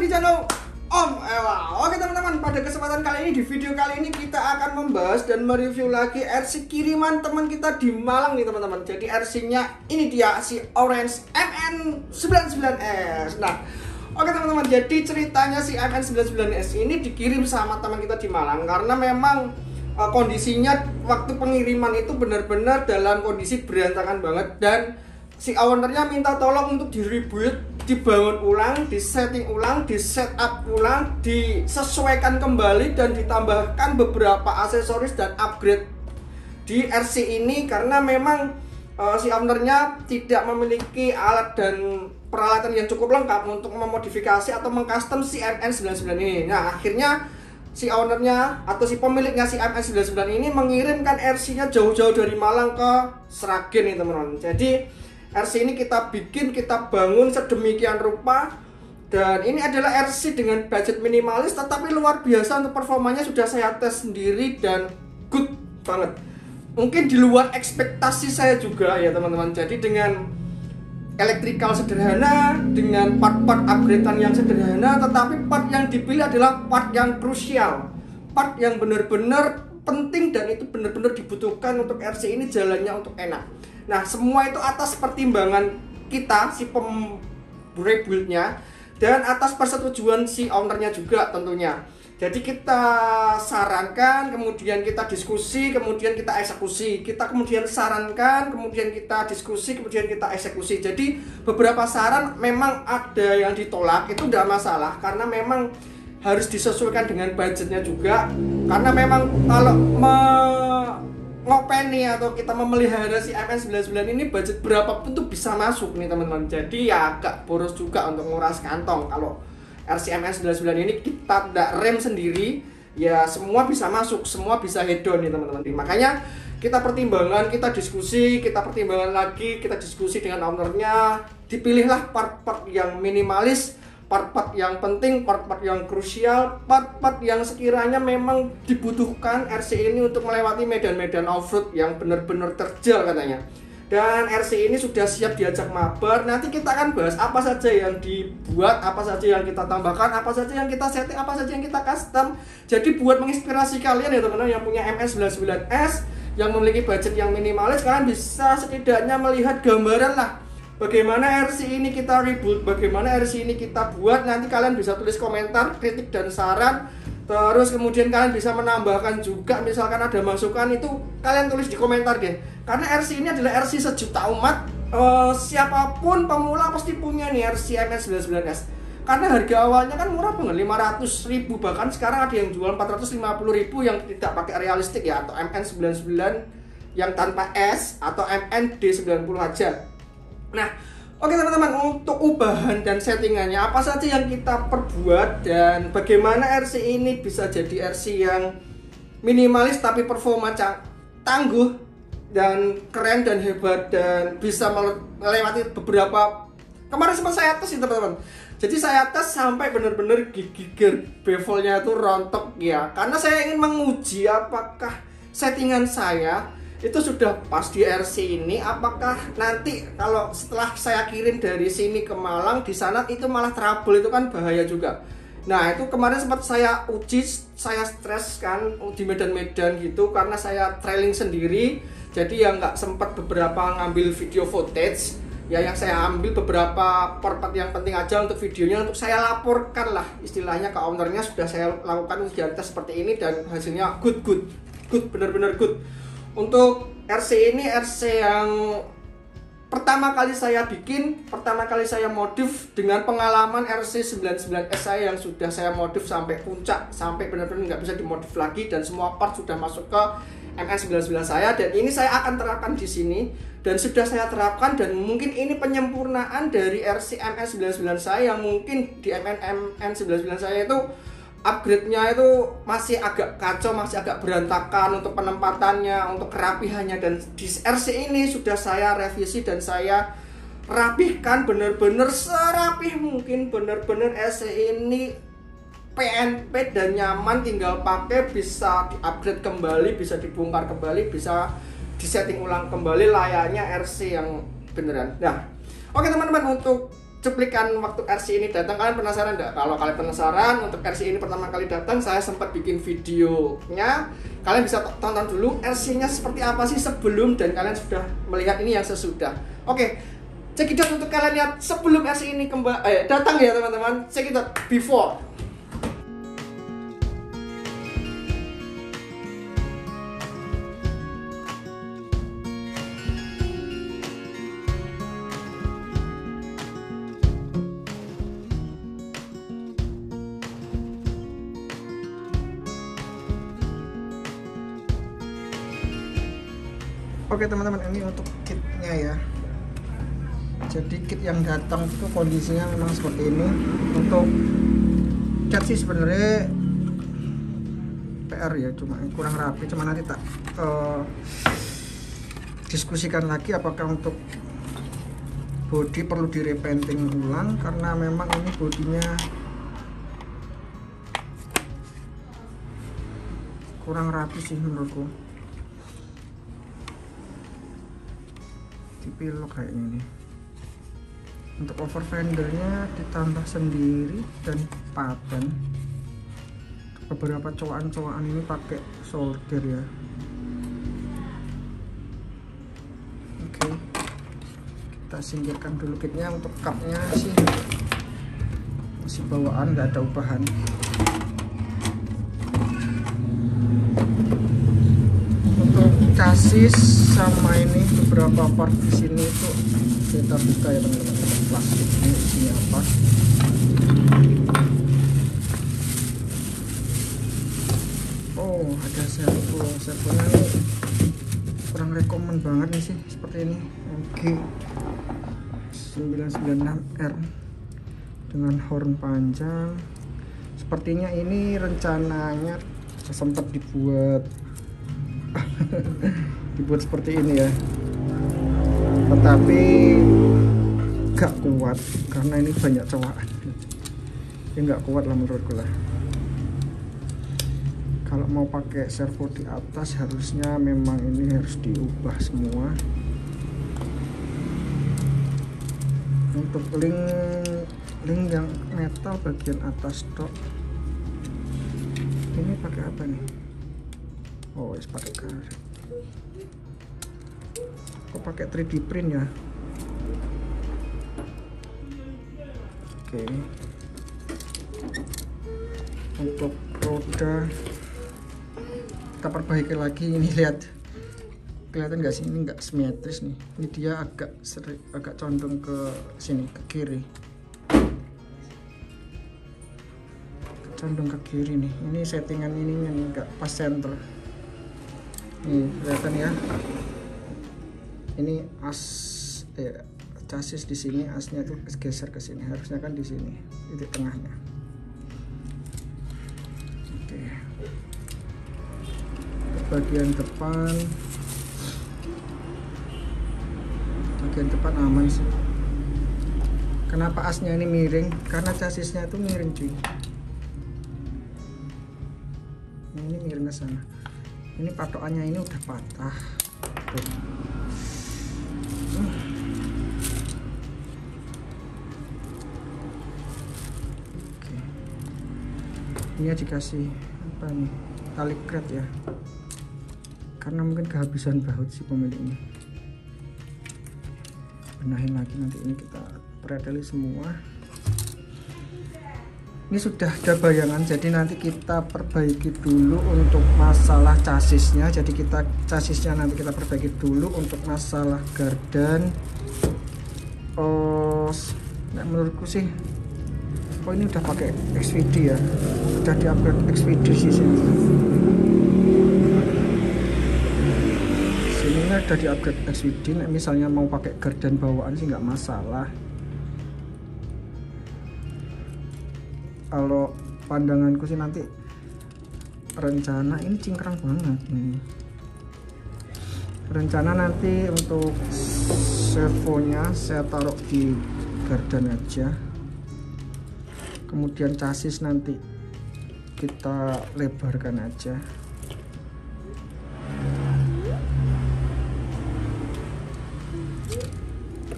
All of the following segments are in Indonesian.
di channel Om Ewa. Oke teman-teman, pada kesempatan kali ini, di video kali ini kita akan membahas dan mereview lagi RC kiriman teman kita di Malang nih teman-teman. Jadi RC-nya ini dia, si Orange MN99S. Nah, oke teman-teman, jadi ceritanya si MN99S ini dikirim sama teman kita di Malang karena memang kondisinya waktu pengiriman itu benar-benar dalam kondisi berantakan banget, dan si ownernya minta tolong untuk di-rebuild, dibangun ulang, di-setting ulang, di-setup ulang, disesuaikan kembali dan ditambahkan beberapa aksesoris dan upgrade di RC ini karena memang si ownernya tidak memiliki alat dan peralatan yang cukup lengkap untuk memodifikasi atau mengcustom si MN99 ini. Nah, akhirnya si ownernya atau si pemiliknya si MN99 ini mengirimkan RC-nya jauh-jauh dari Malang ke Sragen nih teman-teman. Jadi RC ini kita bikin, kita bangun sedemikian rupa, dan ini adalah RC dengan budget minimalis tetapi luar biasa. Untuk performanya sudah saya tes sendiri dan good banget, mungkin di luar ekspektasi saya juga ya teman-teman. Jadi dengan elektrikal sederhana, dengan part-part upgradean yang sederhana, tetapi part yang dipilih adalah part yang krusial, part yang benar-benar penting dan itu benar-benar dibutuhkan untuk RC ini jalannya untuk enak. Nah, semua itu atas pertimbangan kita, si rebuildnya, dan atas persetujuan si ownernya juga tentunya. Jadi kita sarankan, kemudian kita diskusi, kemudian kita eksekusi. Kita kemudian sarankan, kemudian kita diskusi, kemudian kita eksekusi. Jadi beberapa saran memang ada yang ditolak, itu tidak masalah karena memang harus disesuaikan dengan budgetnya juga. Karena memang kalau ngopeni atau kita memelihara si MN99 ini budget berapapun tuh bisa masuk nih teman-teman. Jadi ya agak boros juga untuk nguras kantong. Kalau RC MN99 ini kita tidak rem sendiri, ya semua bisa masuk, semua bisa hedon nih teman-teman. Makanya kita pertimbangan, kita diskusi, kita pertimbangan lagi, kita diskusi dengan ownernya. Dipilihlah part-part yang minimalis, part-part yang penting, part-part yang krusial, part-part yang sekiranya memang dibutuhkan RC ini untuk melewati medan-medan off-road yang benar-benar terjal katanya. Dan RC ini sudah siap diajak mabar. Nanti kita akan bahas apa saja yang dibuat, apa saja yang kita tambahkan, apa saja yang kita setting, apa saja yang kita custom. Jadi buat menginspirasi kalian ya teman-teman yang punya MN99S yang memiliki budget yang minimalis, kalian bisa setidaknya melihat gambaran lah bagaimana RC ini kita rebuild, bagaimana RC ini kita buat. Nanti kalian bisa tulis komentar, kritik dan saran. Terus kemudian kalian bisa menambahkan juga, misalkan ada masukan itu kalian tulis di komentar deh. Karena RC ini adalah RC sejuta umat. Siapapun pemula pasti punya nih RC MN99S. Karena harga awalnya kan murah banget, 500.000, bahkan sekarang ada yang jual 450.000 yang tidak pakai realistik ya, atau MN99 yang tanpa S, atau MND90 aja. Nah, oke teman-teman, untuk ubahan dan settingannya apa saja yang kita perbuat dan bagaimana RC ini bisa jadi RC yang minimalis tapi performa tangguh dan keren dan hebat dan bisa melewati beberapa. Kemarin sempat saya tes teman-teman. Jadi saya tes sampai benar-benar gigi bevelnya itu rontok ya, karena saya ingin menguji apakah settingan saya itu sudah pas di RC ini, apakah nanti kalau setelah saya kirim dari sini ke Malang, di sana itu malah trouble, itu kan bahaya juga. Nah, itu kemarin sempat saya uji, saya stres kan di medan-medan gitu karena saya trailing sendiri. Jadi ya nggak sempat beberapa ngambil video footage ya, yang saya ambil beberapa part yang penting aja untuk videonya, untuk saya laporkan lah istilahnya ke ownernya. Sudah saya lakukan ujian tes seperti ini dan hasilnya good, benar-benar good. Untuk RC ini RC yang pertama kali saya bikin, pertama kali saya modif dengan pengalaman RC99S saya yang sudah saya modif sampai puncak, sampai benar-benar nggak bisa dimodif lagi dan semua part sudah masuk ke MN99 saya. Dan ini saya akan terapkan di sini dan sudah saya terapkan, dan mungkin ini penyempurnaan dari RC MN99 saya yang mungkin di MN99 saya itu upgrade-nya itu masih agak kacau, masih agak berantakan untuk penempatannya, untuk kerapihannya. Dan di RC ini sudah saya revisi dan saya rapihkan benar-benar serapih mungkin. Benar-benar RC ini PNP dan nyaman, tinggal pakai, bisa di-upgrade kembali, bisa dibongkar kembali, bisa disetting ulang kembali layaknya RC yang beneran. Nah, oke teman-teman, untuk cuplikan waktu RC ini datang. Kalian penasaran enggak? Kalau kalian penasaran untuk RC ini pertama kali datang, saya sempat bikin videonya. Kalian bisa tonton dulu RC-nya seperti apa sih sebelum, dan kalian sudah melihat ini yang sesudah. Oke, cekidot untuk kalian lihat sebelum RC ini datang ya teman-teman. Cekidot before. Oke teman-teman, ini untuk kitnya ya. Jadi kit yang datang itu kondisinya memang seperti ini. Untuk cat sih sebenarnya PR ya, cuma kurang rapi. Cuma nanti tak diskusikan lagi apakah untuk body perlu di repainting ulang, karena memang ini bodinya kurang rapi sih menurutku. Dipilok kayaknya nih. Untuk over fendernya ditambah sendiri dan paten. Beberapa cowakan ini pakai solder ya. Oke, kita singkirkan dulu kitnya. Untuk cupnya sih masih bawaan, nggak ada ubahan. Chassis sama ini beberapa part di sini itu kita buka ya teman-teman. Plastik ini isinya apa? Oh, ada servo. Servonya ini kurang rekomen banget nih sih, seperti ini. Oke, 996R dengan horn panjang. Sepertinya ini rencananya sempat dibuat seperti ini ya, tetapi gak kuat karena ini banyak cowakan. Ini gak kuat lah menurutku lah. Kalau mau pakai servo di atas harusnya memang ini harus diubah semua. Untuk link yang metal bagian atas tok ini pakai apa nih? Oh, pakai karet. Kok pakai 3D print ya? Oke. Untuk roda kita perbaiki lagi. Ini lihat, kelihatan nggak sih? Ini nggak simetris nih. Ini dia agak condong ke sini, ke kiri. Condong ke kiri nih. Ini settingan ininya nih nggak pas center. Nih kelihatan ya, ini as chassis di sini, asnya tuh geser ke sini, harusnya kan di sini titik tengahnya. Oke, bagian depan aman sih. Kenapa asnya ini miring? Karena chassisnya itu miring cuy. Ini miring ke sana. Ini patokannya ini udah patah. Oke. Ini dikasih apa nih? Tali kret ya. Karena mungkin kehabisan baut si pemiliknya. Benahin lagi, nanti ini kita preteli semua. Ini sudah ada bayangan, jadi nanti kita perbaiki dulu untuk masalah chassisnya. Jadi chassisnya nanti kita perbaiki dulu. Untuk masalah gardan, nah menurutku sih, ini udah pakai XVD ya, udah di-upgrade XVD sih sini. Sininya udah di-upgrade XVD. Nah, misalnya mau pakai gardan bawaan sih nggak masalah. Kalau pandanganku sih nanti rencana ini cingkrang banget ini. Rencana nanti untuk servonya saya taruh di gardan aja. Kemudian chassis nanti kita lebarkan aja.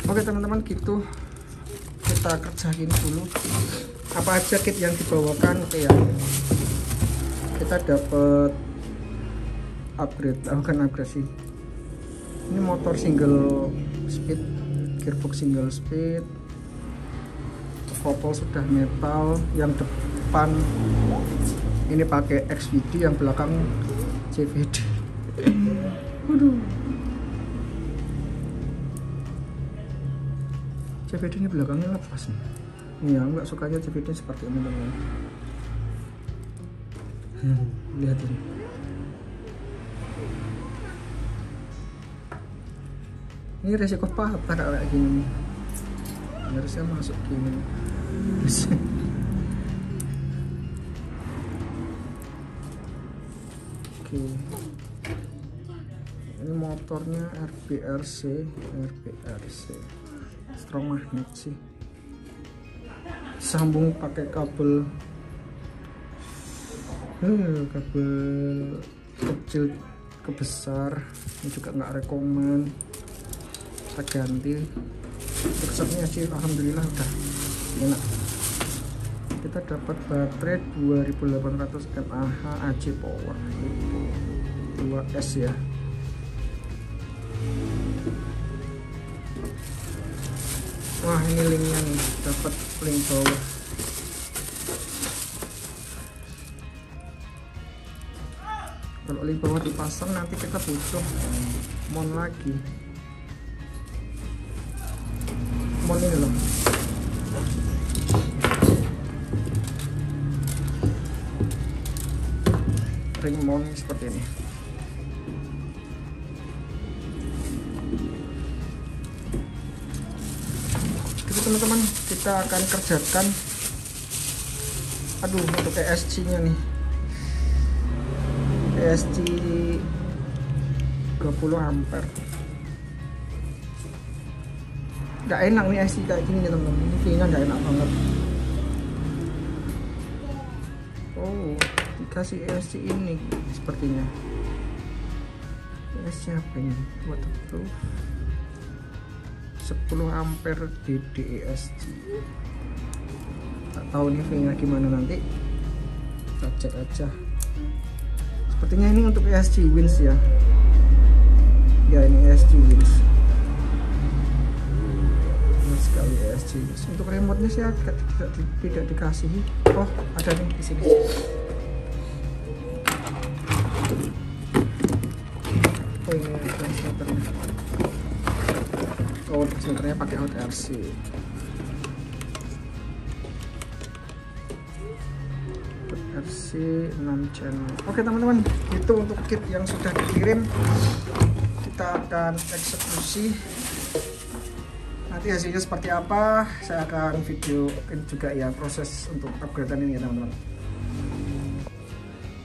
Oke teman-teman, gitu kita kerjain dulu apa aja kit yang dibawakan. Oke ya, kita dapat upgrade, bukan upgrade sih, ini motor single speed, gearbox single speed, kopel sudah metal, yang depan ini pakai XVD, yang belakang CVD. Waduh, CVD ini belakangnya lepas nih. Iya, nggak sukanya CVD seperti ini teman-teman. Lihat ini. Ini resiko apa kayak gini nih. Harusnya masuk gini. Oke. Ini motornya RBRC strong magnet sih, sambung pakai kabel kecil ke besar. Ini juga nggak rekomen, kita ganti. Kesannya sih alhamdulillah udah enak. Kita dapat baterai 2800 mAh AC power itu 2S ya. Wah, ini linknya nih, dapat link bawah. Kalau link bawah dipasang nanti kita butuh mon lagi. Mon ini loh. Ring mon seperti ini. Teman-teman, kita akan kerjakan untuk ESC nya nih, ESC 20 ampere. Nggak enak nih ESC kayak gini ya teman-teman, ini kayaknya nggak enak banget. Oh, dikasih ESC ini sepertinya. ESC apa ini? Waterproof 10 ampere DDESC. Tak tahu nih fungsinya gimana, nanti kita cek aja. Sepertinya ini untuk ESC Wins ya. Ya, ini ESC Wins. Ini sekali ESC Wins. Untuk remote-nya sih agak tidak dikasih. Oh, ada nih di sini. Oh, ini translatornya. Oh, senternya pakai Hot RC. Hot RC 6 channel. Oke teman-teman, itu untuk kit yang sudah dikirim. Kita akan eksekusi. Nanti hasilnya seperti apa, saya akan videoin juga ya proses untuk upgradean ini ya teman-teman.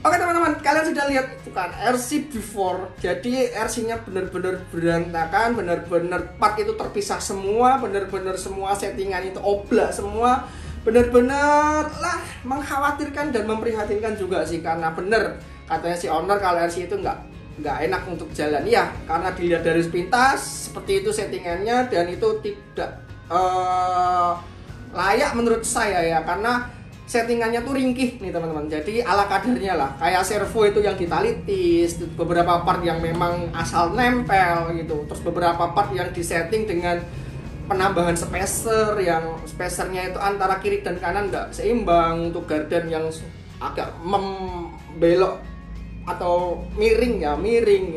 Oke teman-teman, kalian sudah lihat bukan RC before. Jadi RC-nya benar-benar berantakan, benar-benar part itu terpisah semua, benar-benar semua settingan itu oblak semua, benar-benar lah mengkhawatirkan dan memprihatinkan juga sih, karena bener katanya si owner kalau RC itu nggak enak untuk jalan ya, karena dilihat dari sepintas seperti itu settingannya dan itu tidak layak menurut saya ya, karena settingannya tuh ringkih nih teman-teman. Jadi ala kadarnya lah, kayak servo itu yang ditalitis, beberapa part yang memang asal nempel gitu, terus beberapa part yang disetting dengan penambahan spacer, yang spacernya itu antara kiri dan kanan nggak seimbang, untuk garden yang agak membelok atau miring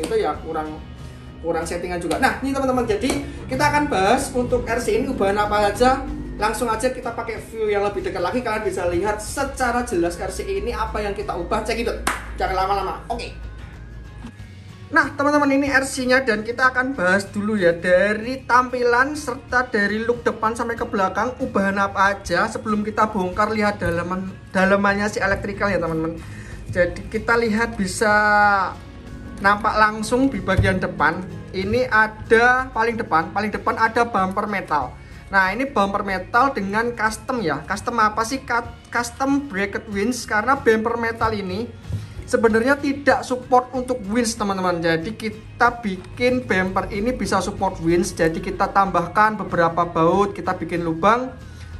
itu ya kurang settingan juga. Nah ini teman-teman, jadi kita akan bahas untuk RC ini ubahan apa aja. Langsung aja kita pakai view yang lebih dekat lagi, kalian bisa lihat secara jelas RC ini apa yang kita ubah. Cek itu, jangan lama-lama. Oke. Nah teman-teman, ini RC-nya dan kita akan bahas dulu ya dari tampilan serta dari look depan sampai ke belakang ubahan apa aja sebelum kita bongkar lihat dalamannya si elektrikal ya teman-teman. Jadi kita lihat bisa nampak langsung di bagian depan. Ini ada paling depan ada bumper metal. Nah ini bumper metal dengan custom ya. Custom apa sih? Custom bracket winch, karena bumper metal ini sebenarnya tidak support untuk winch teman-teman. Jadi kita bikin bumper ini bisa support winch. Jadi kita tambahkan beberapa baut, kita bikin lubang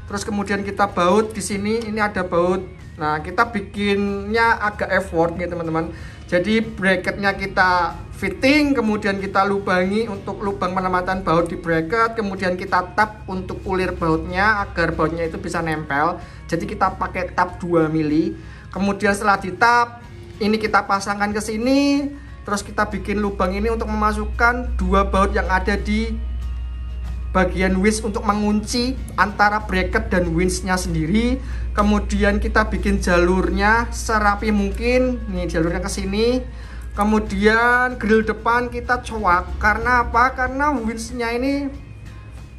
Terus kemudian kita baut di sini, ini ada baut. Nah, kita bikinnya agak effort nih teman-teman. Jadi bracketnya kita fitting, kemudian kita lubangi untuk lubang penempatan baut di bracket, kemudian kita tap untuk ulir bautnya agar bautnya itu bisa nempel. Jadi kita pakai tap 2 mili. Kemudian setelah ditap, ini kita pasangkan ke sini. Terus kita bikin lubang ini untuk memasukkan 2 baut yang ada di bagian winch untuk mengunci antara bracket dan winchnya sendiri. Kemudian kita bikin jalurnya serapi mungkin. Nih jalurnya ke sini. Kemudian grill depan kita coak. Karena apa? Karena winchnya ini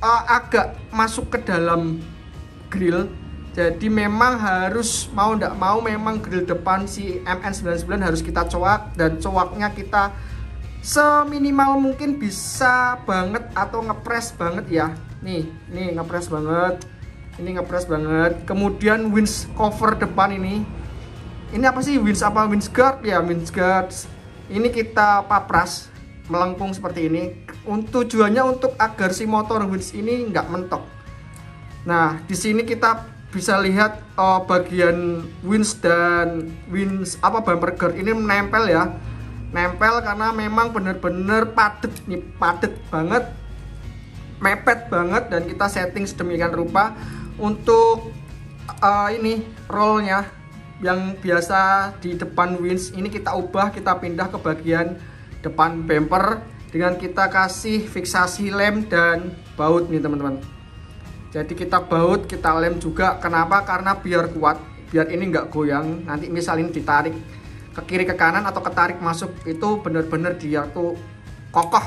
agak masuk ke dalam grill. Jadi memang harus mau ndak mau memang grill depan si MN99 harus kita coak, dan coaknya kita seminimal mungkin bisa banget atau ngepres banget ya. Nih ngepres banget. Ini ngepres banget. Kemudian winch cover depan ini. Ini apa sih? Winch apa? Winch guard ya, winch guard. Ini kita papras melengkung seperti ini. Tujuannya untuk agar si motor winch ini nggak mentok. Nah, di sini kita bisa lihat bagian winch dan winch bumper guard ini menempel ya. Nempel karena memang benar-benar padet nih, padet banget, mepet banget, dan kita setting sedemikian rupa untuk ini rollnya yang biasa di depan winch ini kita ubah, kita pindah ke bagian depan bumper dengan kita kasih fiksasi lem dan baut nih teman-teman. Jadi kita baut, kita lem juga. Kenapa? Karena biar kuat, biar ini nggak goyang. Nanti misal ini ditarik ke kiri ke kanan atau ketarik masuk, itu benar-benar dia tuh kokoh.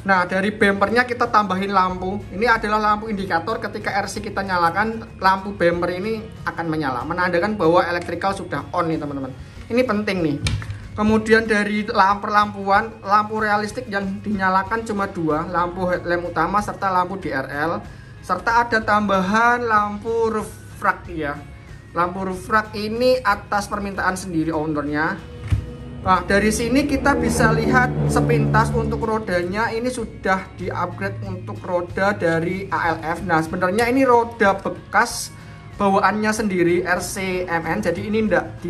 Nah, dari bumpernya kita tambahin lampu. Ini adalah lampu indikator ketika RC kita nyalakan, lampu bumper ini akan menyala, menandakan bahwa electrical sudah on nih teman-teman. Ini penting nih. Kemudian dari lampuan, lampu realistik yang dinyalakan cuma 2, lampu headlamp utama serta lampu DRL. Serta ada tambahan lampu roof rack ya. Lampu roof rack ini atas permintaan sendiri ownernya. Nah, dari sini kita bisa lihat sepintas untuk rodanya ini sudah di-upgrade untuk roda dari ALF. Nah, sebenarnya ini roda bekas bawaannya sendiri RCMN. Jadi ini tidak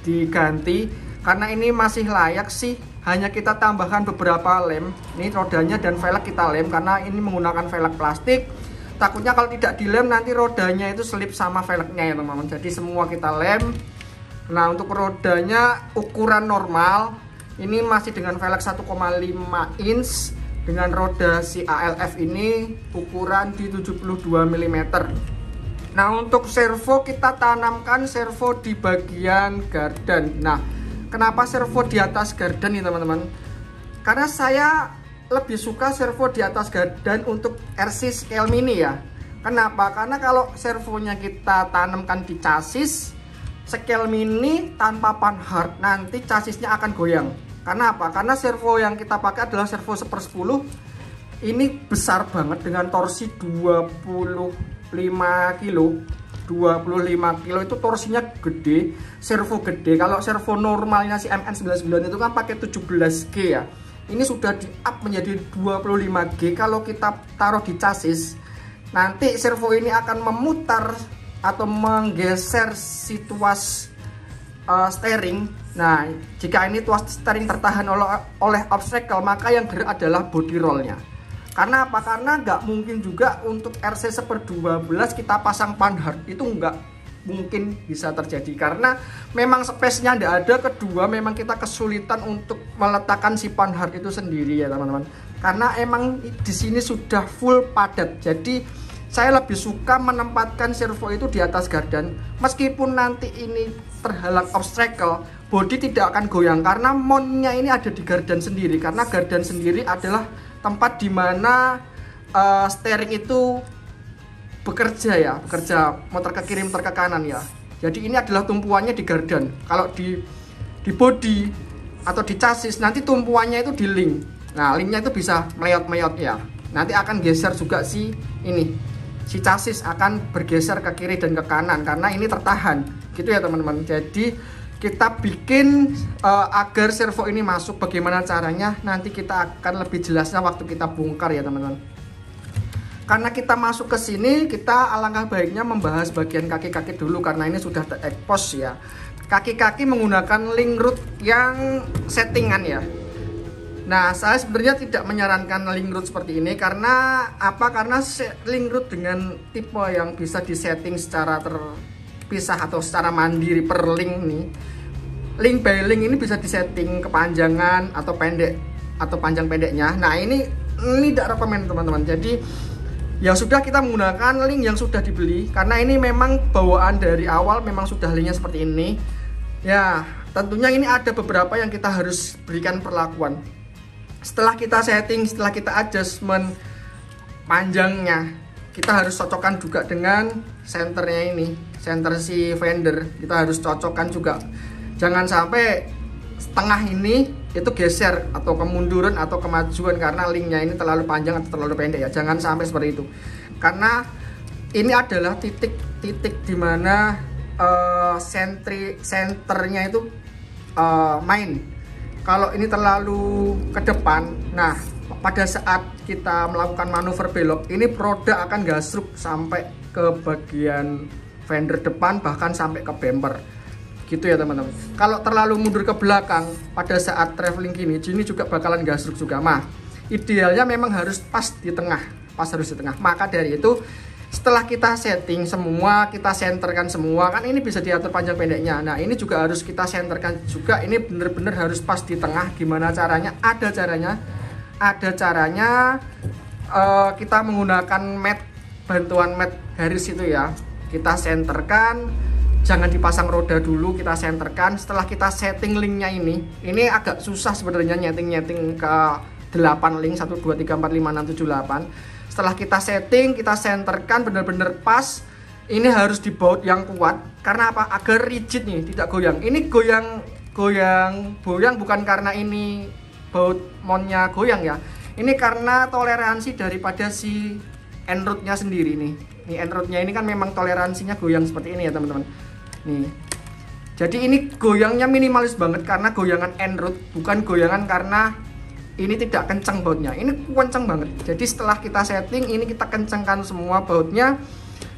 diganti karena ini masih layak sih. Hanya kita tambahkan beberapa lem. Ini rodanya dan velg kita lem karena ini menggunakan velg plastik. Takutnya kalau tidak dilem nanti rodanya itu selip sama velgnya ya teman-teman. Jadi semua kita lem. Nah, untuk rodanya ukuran normal ini masih dengan velg 1,5 inch dengan roda si ALF ini ukuran di 72 mm. Nah, untuk servo kita tanamkan servo di bagian gardan. Nah, kenapa servo di atas gardan nih teman-teman? Karena saya lebih suka servo di atas gardan untuk RC scale mini ya. Kenapa? Karena kalau servonya kita tanamkan di chassis scale mini tanpa panhard, nanti chassisnya akan goyang. Karena apa? Karena servo yang kita pakai adalah servo 1/10. Ini besar banget dengan torsi 25 kilo. 25 kilo itu torsinya gede, servo gede. Kalau servo normalnya si MN99 itu kan pakai 17G ya. Ini sudah di up menjadi 25G. Kalau kita taruh di chassis, nanti servo ini akan memutar atau menggeser si tuas steering. Nah, jika ini tuas steering tertahan oleh obstacle, maka yang gerak adalah body rollnya. Karena apa? Karena nggak mungkin juga untuk RC 1/12 kita pasang panhard, itu nggak mungkin bisa terjadi karena memang space-nya tidak ada. Kedua, memang kita kesulitan untuk meletakkan si panhard itu sendiri ya teman-teman, karena emang di sini sudah full padat. Jadi saya lebih suka menempatkan servo itu di atas gardan, meskipun nanti ini terhalang obstacle, bodi tidak akan goyang karena mountnya ini ada di gardan sendiri. Karena gardan sendiri adalah tempat dimana steering itu bekerja ya, bekerja motor ke kiri motor ke kanan ya. Jadi ini adalah tumpuannya di gardan. Kalau di body atau di chassis nanti tumpuannya itu di link. Nah, linknya itu bisa meleot-meleot ya. Nanti akan geser juga si chassis akan bergeser ke kiri dan ke kanan karena ini tertahan gitu ya teman-teman. Jadi kita bikin agar servo ini masuk. Bagaimana caranya nanti kita akan lebih jelasnya waktu kita bongkar ya teman-teman. karena kita masuk ke sini, kita alangkah baiknya membahas bagian kaki-kaki dulu karena ini sudah terekspos ya. Kaki-kaki menggunakan link root yang settingan ya. Nah, saya sebenarnya tidak menyarankan link root seperti ini karena apa? Karena link root dengan tipe yang bisa disetting secara terpisah atau secara mandiri per link nih. Link by link ini bisa disetting kepanjangan atau pendek atau panjang pendeknya. Nah, ini tidak rekomend teman-teman. Jadi ya sudah, kita menggunakan link yang sudah dibeli karena ini memang bawaan dari awal memang sudah linknya seperti ini. Ya, tentunya ini ada beberapa yang kita harus berikan perlakuan. Setelah kita setting, setelah kita adjustment panjangnya, kita harus cocokkan juga dengan senternya ini, center si vendor. Kita harus cocokkan juga. Jangan sampai setengah ini itu geser atau kemunduran atau kemajuan karena linknya ini terlalu panjang atau terlalu pendek ya. Jangan sampai seperti itu. Karena ini adalah titik-titik dimana senternya itu main. Kalau ini terlalu ke depan, nah pada saat kita melakukan manuver belok, ini produk akan gasruk sampai ke bagian fender depan, bahkan sampai ke bumper. Gitu ya teman-teman. Kalau terlalu mundur ke belakang pada saat traveling gini juga bakalan gasruk juga. Mah idealnya memang harus pas di tengah, Maka dari itu setelah kita setting semua, kita senterkan semua, kan ini bisa diatur panjang pendeknya. Nah, ini juga harus kita senterkan juga. Ini bener-bener harus pas di tengah. Gimana caranya? Ada caranya. Kita menggunakan mat, bantuan mat Harris itu ya. Kita senterkan. Jangan dipasang roda dulu, kita senterkan. Setelah kita setting linknya ini agak susah sebenarnya nyeting ke 8 link, 1, 2, 3, 4, 5, 6, 7, 8. Setelah kita setting, kita senterkan benar-benar pas. Ini harus dibaut yang kuat. Karena apa? Agar rigid nih, tidak goyang. Ini goyang bukan karena ini baut montnya goyang ya. Ini karena toleransi daripada si end-rootnya sendiri nih. Nih end-rootnya ini kan memang toleransinya goyang seperti ini ya teman-teman. Nih. Jadi ini goyangnya minimalis banget karena goyangan end-root, bukan goyangan karena ini tidak kencang bautnya. Ini kencang banget. Jadi setelah kita setting, ini kita kencangkan semua bautnya.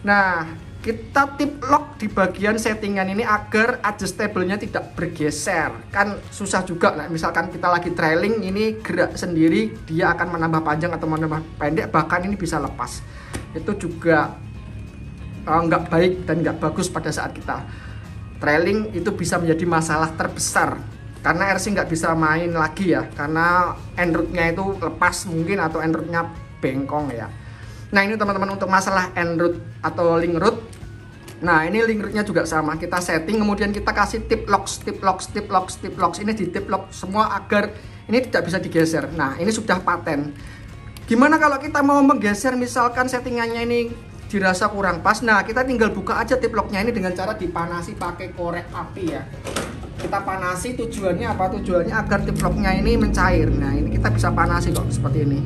Nah, kita tip lock di bagian settingan ini agar adjustable-nya tidak bergeser. Kan susah juga lah. Misalkan kita lagi trailing, ini gerak sendiri, dia akan menambah panjang atau menambah pendek, bahkan ini bisa lepas. Itu juga nggak baik dan nggak bagus pada saat kita trailing. Itu bisa menjadi masalah terbesar. Karena RC nggak bisa main lagi ya, karena end-rootnya itu lepas mungkin atau end-rootnya bengkong ya. Nah, ini teman-teman untuk masalah end-root atau link root. Nah, ini link rootnya juga sama, kita setting, kemudian kita kasih tip locks. Ini di tip lock semua agar ini tidak bisa digeser. Nah, ini sudah paten. Gimana kalau kita mau menggeser, misalkan settingannya ini dirasa kurang pas? Nah, kita tinggal buka aja tip locknya ini dengan cara dipanasi pakai korek api ya. Kita panasi, tujuannya apa? Tujuannya agar tip locknya ini mencair. Nah, ini kita bisa panasi kok seperti ini.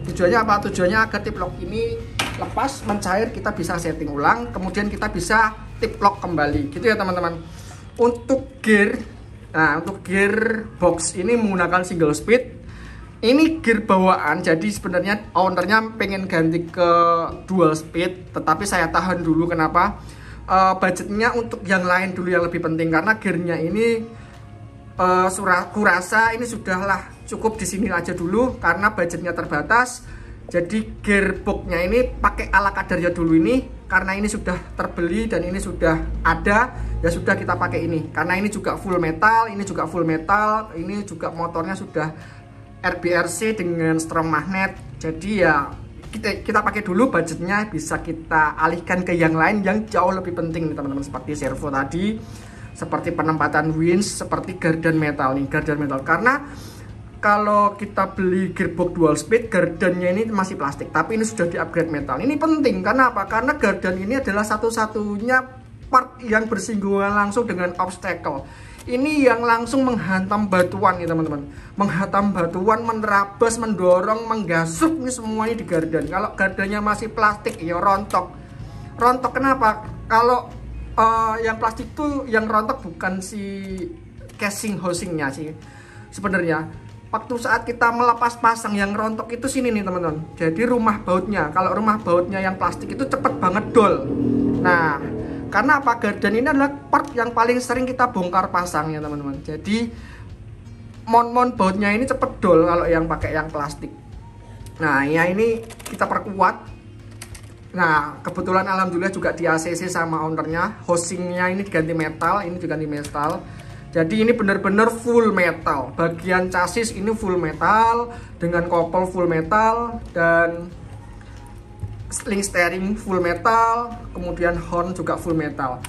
Tujuannya apa? Tujuannya agar tip lock ini lepas, mencair, kita bisa setting ulang, kemudian kita bisa tip lock kembali. Gitu ya teman-teman. Untuk gear, nah untuk gear box ini menggunakan single speed. Ini gear bawaan, jadi sebenarnya ownernya pengen ganti ke dual speed, tetapi saya tahan dulu. Kenapa? Budgetnya untuk yang lain dulu yang lebih penting, karena gearnya ini kurasa ini sudahlah cukup di sini aja dulu karena budgetnya terbatas. Jadi gearboxnya ini pakai ala kadarnya dulu ini, karena ini sudah terbeli dan ini sudah ada, ya sudah kita pakai ini. Karena ini juga full metal, ini juga motornya sudah RBRC dengan strong magnet. Jadi ya kita pakai dulu, budgetnya bisa kita alihkan ke yang lain yang jauh lebih penting nih teman-teman, seperti servo tadi, seperti penempatan winch, seperti gardan metal nih, karena kalau kita beli gearbox dual speed, gardannya ini masih plastik, tapi ini sudah di-upgrade metal. Ini penting, karena apa? Karena gardan ini adalah satu-satunya part yang bersinggungan langsung dengan obstacle. Ini yang langsung menghantam batuan nih teman-teman. Menghantam batuan, menerabas, mendorong, menggasuk, ini semuanya di gardan. Kalau gardannya masih plastik, ya rontok. Rontok kenapa? Kalau yang plastik tuh yang rontok bukan si casing housingnya sih sebenarnya. waktu saat kita melepas pasang yang rontok itu sini nih teman-teman. Jadi rumah bautnya, kalau rumah bautnya yang plastik itu cepet banget dol. Nah, karena apa? Gardan ini adalah part yang paling sering kita bongkar pasang ya teman-teman. Jadi mon bautnya ini cepet dol kalau yang pakai yang plastik. Nah ya ini kita perkuat. Nah kebetulan alhamdulillah juga di ACC sama ownernya. Housingnya ini diganti metal, ini juga ganti metal. Jadi ini benar-benar full metal. Bagian chassis ini full metal dengan kopel full metal dan link steering full metal, kemudian horn juga full metal.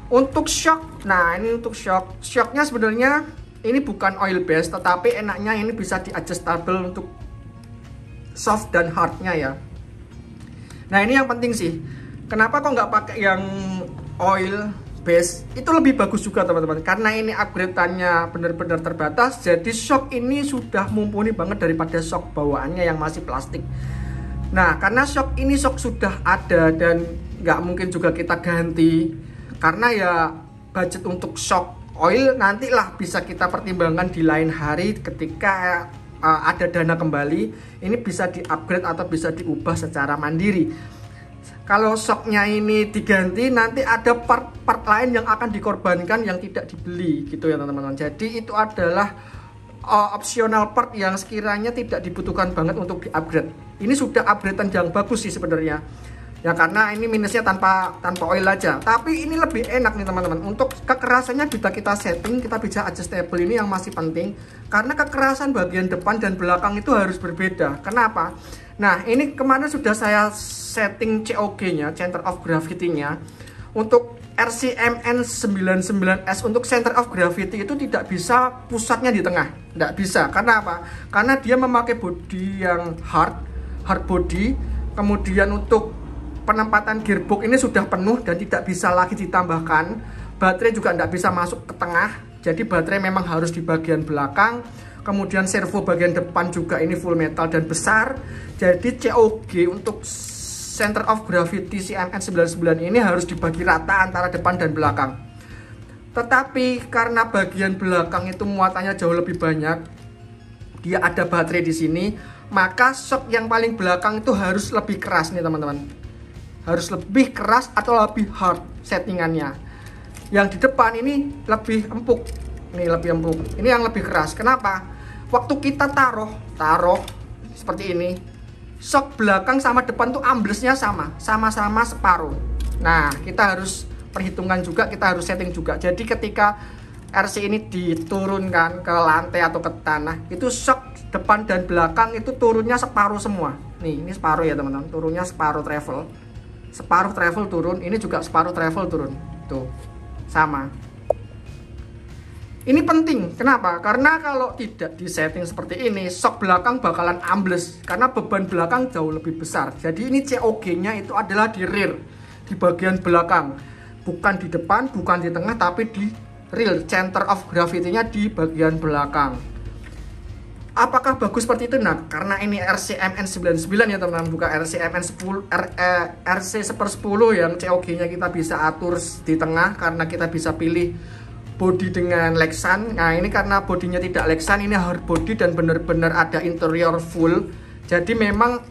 Untuk shock, nah ini untuk shocknya sebenarnya ini bukan oil base, tetapi enaknya ini bisa di adjustable untuk soft dan hardnya ya. Nah ini yang penting sih, kenapa kok nggak pakai yang oil base? Itu lebih bagus juga teman-teman, karena ini upgrade-annya benar-benar terbatas. Jadi shock ini sudah mumpuni banget daripada shock bawaannya yang masih plastik. Nah karena shock ini sudah ada dan nggak mungkin juga kita ganti, karena ya budget untuk shock oil nantilah bisa kita pertimbangkan di lain hari ketika ada dana kembali. Ini bisa di upgrade atau bisa diubah secara mandiri. Kalau shocknya ini diganti, nanti ada part-part lain yang akan dikorbankan yang tidak dibeli gitu ya teman-teman. Jadi itu adalah optional part yang sekiranya tidak dibutuhkan banget untuk di-upgrade. Ini sudah upgradean yang bagus sih sebenarnya. Ya karena ini minusnya tanpa oil aja. Tapi ini lebih enak nih teman-teman. Untuk kekerasannya bisa kita setting, kita bisa adjustable, ini yang masih penting. Karena kekerasan bagian depan dan belakang itu harus berbeda. Kenapa? Nah ini kemarin sudah saya setting COG-nya, Center of Gravity-nya. Untuk RCMN99S untuk Center of Gravity itu tidak bisa pusatnya di tengah. Tidak bisa. Karena apa? Karena dia memakai bodi yang hard body. Kemudian untuk penempatan gearbox ini sudah penuh dan tidak bisa lagi ditambahkan. Baterai juga tidak bisa masuk ke tengah. Jadi baterai memang harus di bagian belakang. Kemudian servo bagian depan juga ini full metal dan besar. Jadi COG untuk Center of Gravity CMN99 ini harus dibagi rata antara depan dan belakang. Tetapi karena bagian belakang itu muatannya jauh lebih banyak, dia ada baterai di sini, maka shock yang paling belakang itu harus lebih keras nih teman-teman. Harus lebih keras atau lebih hard settingannya. Yang di depan ini lebih empuk. Ini lebih empuk. Ini yang lebih keras. Kenapa? Waktu kita taruh seperti ini, shock belakang sama depan tuh amblesnya sama-sama separuh. Nah, kita harus perhitungkan juga, kita harus setting juga. Jadi ketika RC ini diturunkan ke lantai atau ke tanah, itu shock depan dan belakang itu turunnya separuh semua. Nih, ini separuh ya teman-teman, turunnya separuh travel. Separuh travel turun, ini juga separuh travel turun. Tuh, sama. Ini penting, kenapa? Karena kalau tidak disetting seperti ini, shock belakang bakalan ambles karena beban belakang jauh lebih besar. Jadi ini COG-nya itu adalah di rear, di bagian belakang, bukan di depan, bukan di tengah, tapi di rear. Center of Gravity-nya di bagian belakang. Apakah bagus seperti itu? Nah, karena ini RCMN99 ya teman-teman, bukan RCMN10, RC1/10 yang COG-nya kita bisa atur di tengah karena kita bisa pilih body dengan Lexan. Nah ini karena bodinya tidak Lexan, ini hard body dan benar-benar ada interior full. Jadi memang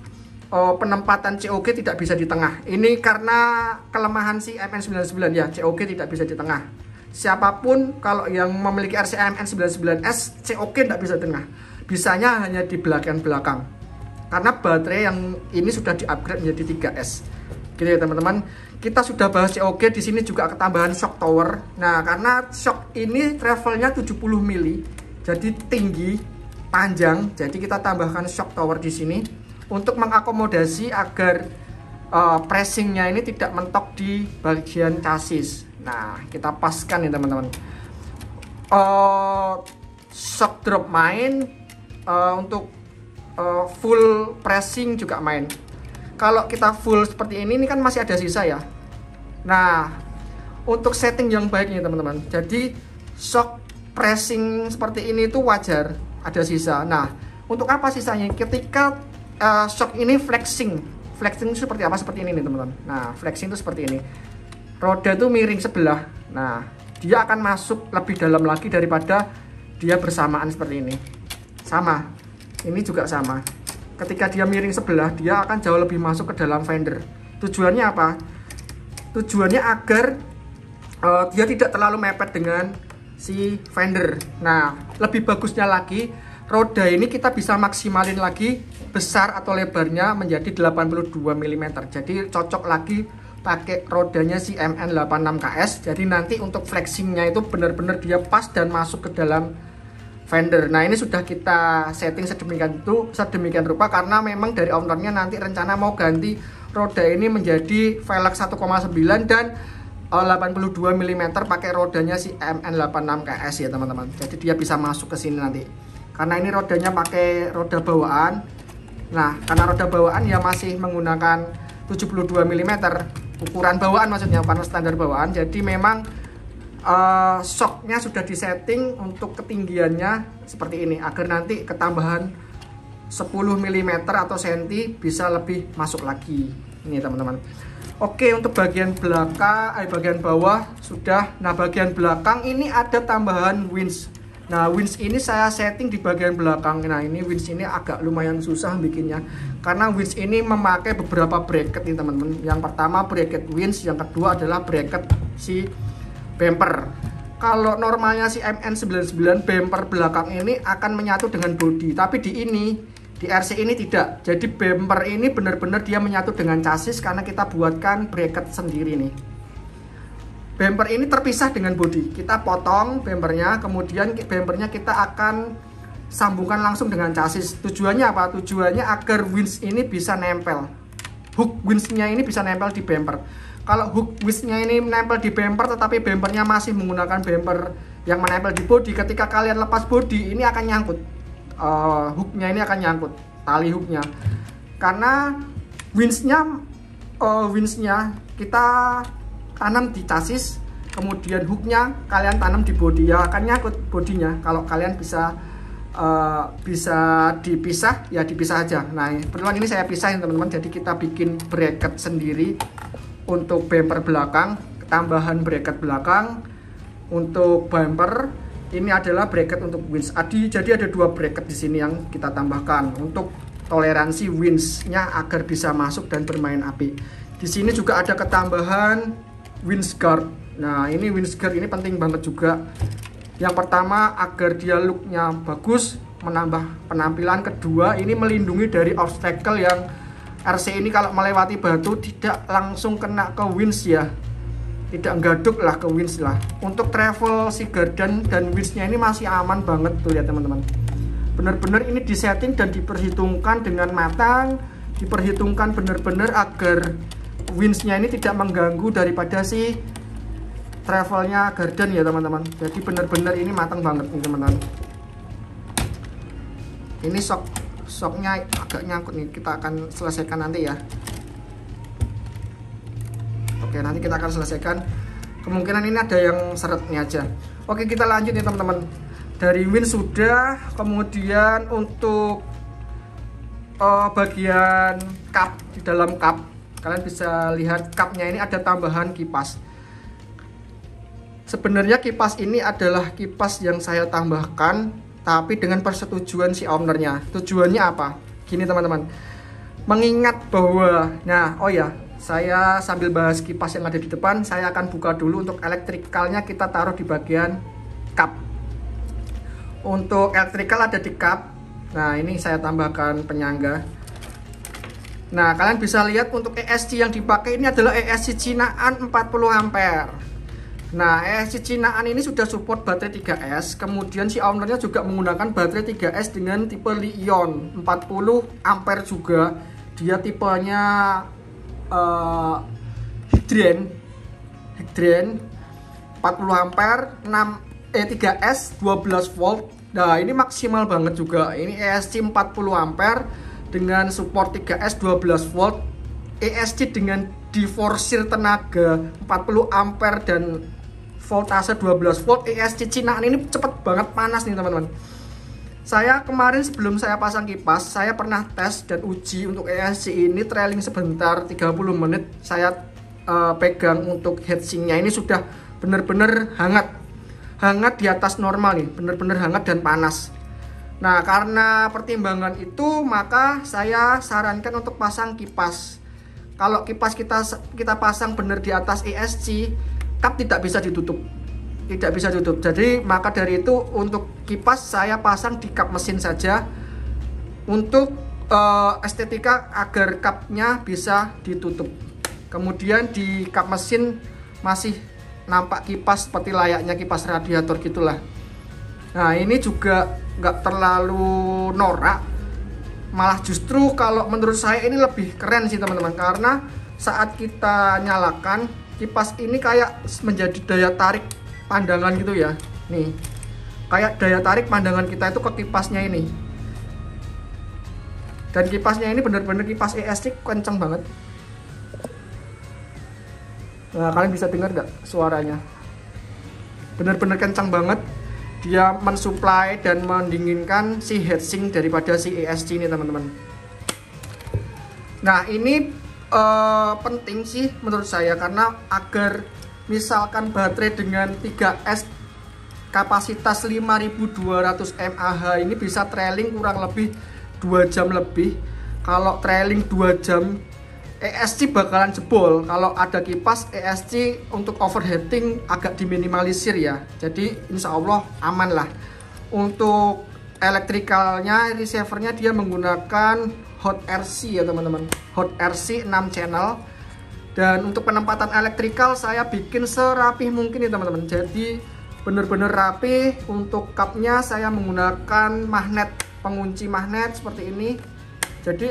penempatan COG tidak bisa di tengah. Ini karena kelemahan si MN99 ya, COG tidak bisa di tengah. Siapapun kalau yang memiliki RCMN99S, COG tidak bisa di tengah. Bisanya hanya di belakang. Karena baterai yang ini sudah di-upgrade menjadi 3S. Gitu ya teman-teman. Kita sudah bahas COG, di sini juga ketambahan shock tower. Nah, karena shock ini travelnya 70 mili, jadi tinggi, panjang. Jadi kita tambahkan shock tower di sini untuk mengakomodasi agar pressingnya ini tidak mentok di bagian chassis. Nah, kita paskan ya teman-teman. Shock drop main, untuk full pressing juga main. Kalau kita full seperti ini kan masih ada sisa ya. Nah, untuk setting yang baik nih teman-teman. Jadi shock pressing seperti ini itu wajar ada sisa. Nah, untuk apa sisanya? Ketika shock ini flexing itu seperti apa? Seperti ini nih teman-teman. Nah, flexing itu seperti ini. Roda itu miring sebelah. Nah, dia akan masuk lebih dalam lagi daripada dia bersamaan seperti ini. sama, ini juga sama. Ketika dia miring sebelah, dia akan jauh lebih masuk ke dalam fender. Tujuannya apa? Tujuannya agar dia tidak terlalu mepet dengan si fender. Nah, lebih bagusnya lagi, roda ini kita bisa maksimalin lagi besar atau lebarnya menjadi 82 mm. Jadi cocok lagi pakai rodanya si MN86KS. Jadi nanti untuk flexingnya itu benar-benar dia pas dan masuk ke dalam fender. Nah, ini sudah kita setting sedemikian rupa karena memang dari ownernya nanti rencana mau ganti roda ini menjadi velg 1,9 dan 82 mm pakai rodanya si MN86KS ya teman-teman. Jadi dia bisa masuk ke sini nanti. Karena ini rodanya pakai roda bawaan. Nah, karena roda bawaan ya masih menggunakan 72 mm ukuran bawaan, maksudnya bukan standar bawaan. Jadi memang shocknya sudah disetting untuk ketinggiannya seperti ini agar nanti ketambahan 10 mm atau senti bisa lebih masuk lagi ini teman-teman. Oke, untuk bagian belakang bagian bawah sudah. Nah, bagian belakang ini ada tambahan winch. Nah, winch ini saya setting di bagian belakang. Nah, ini winch ini agak lumayan susah bikinnya karena winch ini memakai beberapa bracket nih teman-teman. Yang pertama bracket winch, yang kedua adalah bracket si bumper. Kalau normalnya si MN99 bumper belakang ini akan menyatu dengan bodi, tapi di RC ini tidak. Jadi bumper ini benar-benar dia menyatu dengan chassis karena kita buatkan bracket sendiri nih. Bumper ini terpisah dengan bodi. Kita potong bumpernya, kemudian bumpernya kita akan sambungkan langsung dengan chassis. Tujuannya apa? Tujuannya agar winch ini bisa nempel. Hook winch-nya ini bisa nempel di bumper. Kalau hook winch-nya ini menempel di bumper tetapi bumpernya masih menggunakan bumper yang menempel di bodi, ketika kalian lepas bodi ini akan nyangkut. Hooknya ini akan nyangkut, tali hooknya. Karena winch-nya kita tanam di chassis, kemudian hooknya kalian tanam di bodi, ya akan nyangkut bodinya. Kalau kalian bisa dipisah ya dipisah aja. Nah, perluan ini saya pisahin teman-teman. Jadi kita bikin bracket sendiri untuk bumper belakang, tambahan bracket belakang. Untuk bumper ini adalah bracket untuk winch. Jadi ada dua bracket di sini yang kita tambahkan untuk toleransi winch-nya agar bisa masuk dan bermain api. Di sini juga ada ketambahan winch guard. Nah, ini winch guard ini penting banget juga. Yang pertama agar dia look-nya bagus, menambah penampilan. Kedua, ini melindungi dari obstacle yang RC ini kalau melewati batu tidak langsung kena ke winch ya, tidak nggaduk lah ke winch lah. Untuk travel si gardan dan winch-nya ini masih aman banget tuh ya teman-teman. Bener-bener ini disetting dan diperhitungkan dengan matang, diperhitungkan bener-bener agar winch-nya ini tidak mengganggu daripada si travelnya gardan ya teman-teman. Jadi bener-bener ini matang banget nih teman-teman. Ini shocknya agak nyangkut nih, kita akan selesaikan nanti ya. Oke, nanti kita akan selesaikan. Kemungkinan ini ada yang seretnya aja. Oke, kita lanjut nih teman-teman. Dari winch sudah, kemudian untuk bagian cup, di dalam cup kalian bisa lihat cupnya ini ada tambahan kipas. Sebenarnya kipas ini adalah kipas yang saya tambahkan, tapi dengan persetujuan si ownernya. Tujuannya apa? Gini teman-teman, mengingat bahwa, saya sambil bahas kipas yang ada di depan, saya akan buka dulu untuk elektrikalnya, kita taruh di bagian cup. Untuk elektrikal ada di cup. Nah, ini saya tambahkan penyangga. Nah, kalian bisa lihat untuk ESC yang dipakai ini adalah ESC Cinaan 40 ampere. Nah, ESC Cinaan ini sudah support baterai 3S. Kemudian si ownernya juga menggunakan baterai 3S dengan tipe Li-ion 40 ampere juga. Dia tipenya hydran 40 ampere 3S 12 volt. Nah, ini maksimal banget juga. Ini ESC 40 ampere dengan support 3S 12 volt. ESC dengan diforsir tenaga 40 ampere dan voltase 12 volt. ESC Cinaan ini cepet banget panas nih teman-teman. Saya kemarin sebelum saya pasang kipas, saya pernah tes dan uji untuk ESC ini trailing sebentar 30 menit. Saya pegang untuk heatsinknya ini sudah benar-benar hangat di atas normal nih, benar-benar hangat dan panas. Nah, karena pertimbangan itu, maka saya sarankan untuk pasang kipas. Kalau kipas kita pasang benar di atas ESC, kap tidak bisa ditutup. Tidak bisa tutup. Jadi maka dari itu untuk kipas saya pasang di kap mesin saja untuk estetika agar kapnya bisa ditutup. Kemudian di kap mesin masih nampak kipas seperti layaknya kipas radiator gitulah. Nah, ini juga nggak terlalu norak, malah justru kalau menurut saya ini lebih keren sih teman-teman, karena saat kita nyalakan kipas ini kayak menjadi daya tarik pandangan gitu ya. Nih, kayak daya tarik pandangan kita itu ke kipasnya ini. Dan kipasnya ini benar-benar kipas ESC kenceng banget. Nah, kalian bisa dengar nggak suaranya? Benar-benar kencang banget. Dia mensuplai dan mendinginkan si heatsink daripada si ESC ini teman-teman. Nah, ini penting sih menurut saya, karena agar misalkan baterai dengan 3S kapasitas 5200 mAh ini bisa trailing kurang lebih 2 jam lebih. Kalau trailing 2 jam ESC bakalan jebol. Kalau ada kipas ESC untuk overheating agak diminimalisir ya. Jadi insya Allah aman lah. Untuk elektrikalnya, receivernya dia menggunakan Hot RC ya teman-teman. Hot RC 6 channel. Dan untuk penempatan elektrikal saya bikin serapih mungkin ya teman-teman. Jadi benar-benar rapi. Untuk cupnya saya menggunakan magnet, pengunci magnet seperti ini. Jadi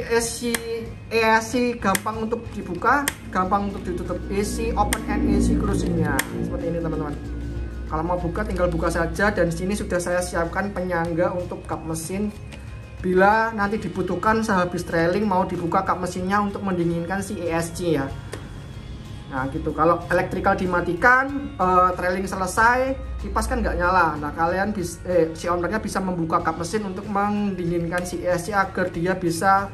ESC gampang untuk dibuka, gampang untuk ditutup. ESC open and ESC closingnya seperti ini teman-teman. Kalau mau buka tinggal buka saja. Dan sini sudah saya siapkan penyangga untuk kap mesin. Bila nanti dibutuhkan sehabis trailing mau dibuka kap mesinnya untuk mendinginkan si ESC ya. Nah gitu, kalau elektrikal dimatikan, trailing selesai, kipas kan nggak nyala. Nah kalian si ownernya bisa membuka kap mesin untuk mendinginkan si ESC agar dia bisa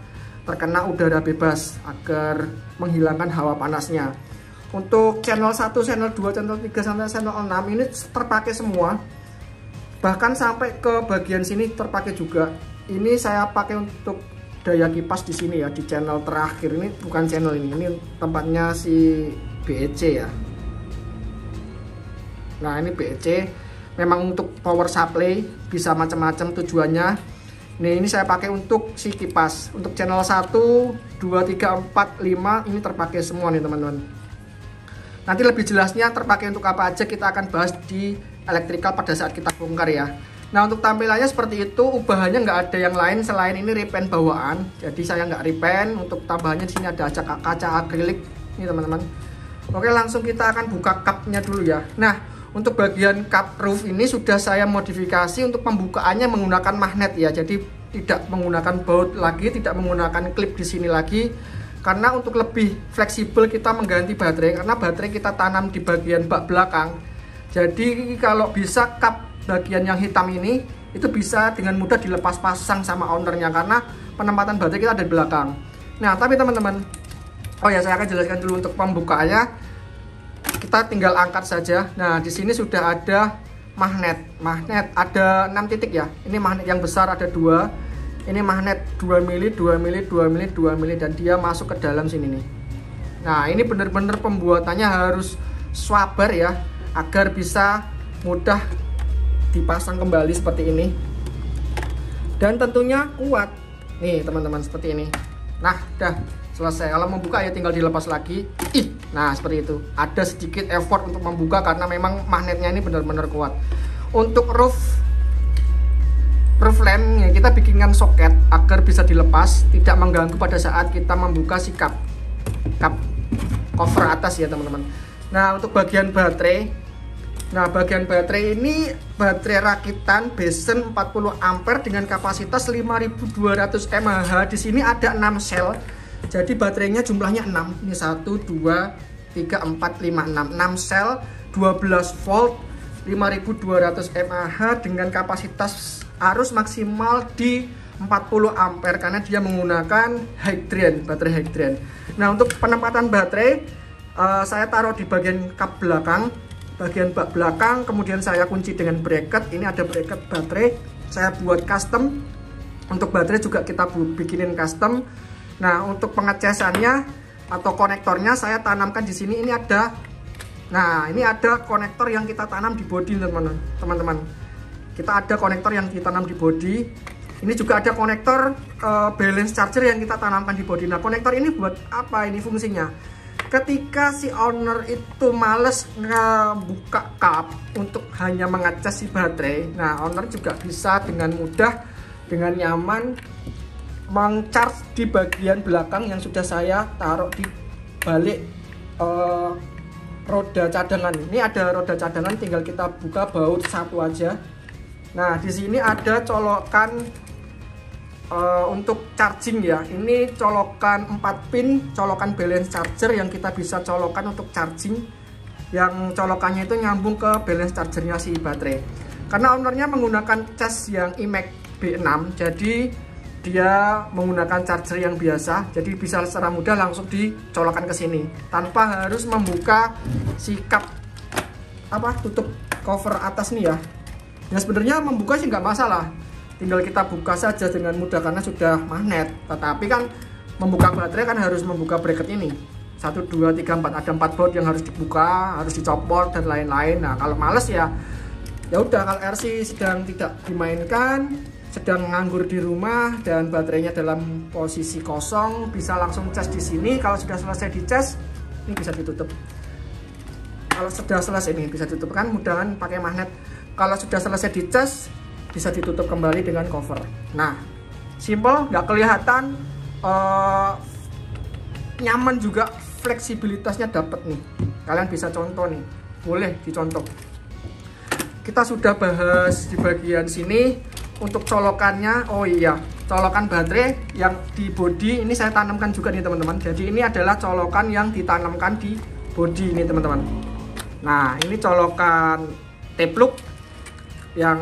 terkena udara bebas, agar menghilangkan hawa panasnya. Untuk channel 1, channel 2, channel 3, sampai channel 6 ini terpakai semua. Bahkan sampai ke bagian sini terpakai juga. Ini saya pakai untuk daya kipas di sini ya, di channel terakhir. Ini bukan channel ini tempatnya si BEC ya. Nah ini BEC memang untuk power supply, bisa macam-macam tujuannya. Nih ini saya pakai untuk si kipas. Untuk channel 1, 2, 3, 4, 5 ini terpakai semua nih teman-teman. Nanti lebih jelasnya terpakai untuk apa aja kita akan bahas di elektrikal pada saat kita bongkar ya. Nah untuk tampilannya seperti itu, ubahannya nggak ada yang lain selain ini repaint bawaan. Jadi saya nggak repaint. Untuk tambahannya di sini ada kaca akrilik ini teman-teman. Oke, langsung kita akan buka cupnya dulu ya. Nah untuk bagian cup roof ini sudah saya modifikasi untuk pembukaannya menggunakan magnet ya. Jadi tidak menggunakan baut lagi, tidak menggunakan klip di sini lagi. Karena untuk lebih fleksibel kita mengganti baterai, karena baterai kita tanam di bagian bak belakang. Jadi kalau bisa cup bagian yang hitam ini itu bisa dengan mudah dilepas pasang sama ownernya, karena penempatan baterai kita ada di belakang. Nah tapi teman-teman, oh ya saya akan jelaskan dulu untuk pembukaannya. Kita tinggal angkat saja. Nah di sini sudah ada magnet ada 6 titik ya. Ini magnet yang besar ada 2. Ini magnet 2 mili, 2 mili, 2 mili, 2 mili, dan dia masuk ke dalam sini nih. Nah ini benar-benar pembuatannya harus sabar ya, agar bisa mudah dipasang kembali seperti ini. Dan tentunya kuat. Nih teman-teman seperti ini. Nah dah selesai. Kalau membuka ya tinggal dilepas lagi. Nah seperti itu. Ada sedikit effort untuk membuka karena memang magnetnya ini benar-benar kuat. Untuk roof lamp ya, kita bikinkan soket agar bisa dilepas, tidak mengganggu pada saat kita membuka si cup cover atas ya teman-teman. Nah untuk bagian baterai, ini baterai rakitan Besen 40 ampere dengan kapasitas 5200 mAh. Di sini ada 6 sel. Jadi baterainya jumlahnya 6. Ini 1 2 3 4 5 6 sel 12 volt 5200 mAh dengan kapasitas arus maksimal di 40 ampere karena dia menggunakan baterai hydran. Nah untuk penempatan baterai saya taruh di bagian kap belakang, bagian bak belakang, kemudian saya kunci dengan bracket. Ini ada bracket baterai saya buat custom. Untuk baterai juga kita bikinin custom. Nah, untuk pengecasannya atau konektornya saya tanamkan di sini. Ini ada, nah ini ada konektor yang kita tanam di bodi teman-teman. Kita ada konektor yang ditanam di bodi. Ini juga ada konektor balance charger yang kita tanamkan di bodi. Nah, konektor ini buat apa ini fungsinya? Ketika si owner itu males ngebuka kap untuk hanya mengecas si baterai, nah owner juga bisa dengan mudah, dengan nyaman meng-charge di bagian belakang yang sudah saya taruh di balik roda cadangan. Ini ada roda cadangan, tinggal kita buka baut satu aja. Nah, di sini ada colokan untuk charging ya. Ini colokan 4 pin, colokan balance charger yang kita bisa colokan untuk charging. Yang colokannya itu nyambung ke balance chargernya si baterai. Karena ownernya menggunakan cas yang IMEC B6, jadi dia menggunakan charger yang biasa, jadi bisa secara mudah langsung dicolokkan ke sini tanpa harus membuka si kap tutup cover atas nih ya. Ya sebenarnya membuka sih nggak masalah, tinggal kita buka saja dengan mudah karena sudah magnet. Tetapi kan membuka baterai kan harus membuka bracket ini 1, 2, 3, 4, ada 4 baut yang harus dibuka, harus dicopot dan lain-lain. Nah, kalau males ya udah, kalau RC sedang tidak dimainkan, sedang nganggur di rumah dan baterainya dalam posisi kosong, bisa langsung cas di sini. Kalau sudah selesai dicas, ini bisa ditutup. Kalau sudah selesai ini bisa ditutup, kan mudahan pakai magnet. Kalau sudah selesai dicas, bisa ditutup kembali dengan cover. Nah, simple, nggak kelihatan, nyaman juga, fleksibilitasnya dapat nih. Kalian bisa contoh nih, boleh dicontoh. Kita sudah bahas di bagian sini. Untuk colokannya, oh iya, colokan baterai yang di bodi ini saya tanamkan juga nih teman-teman. Jadi ini adalah colokan yang ditanamkan di bodi ini teman-teman. Nah, ini colokan T-plug yang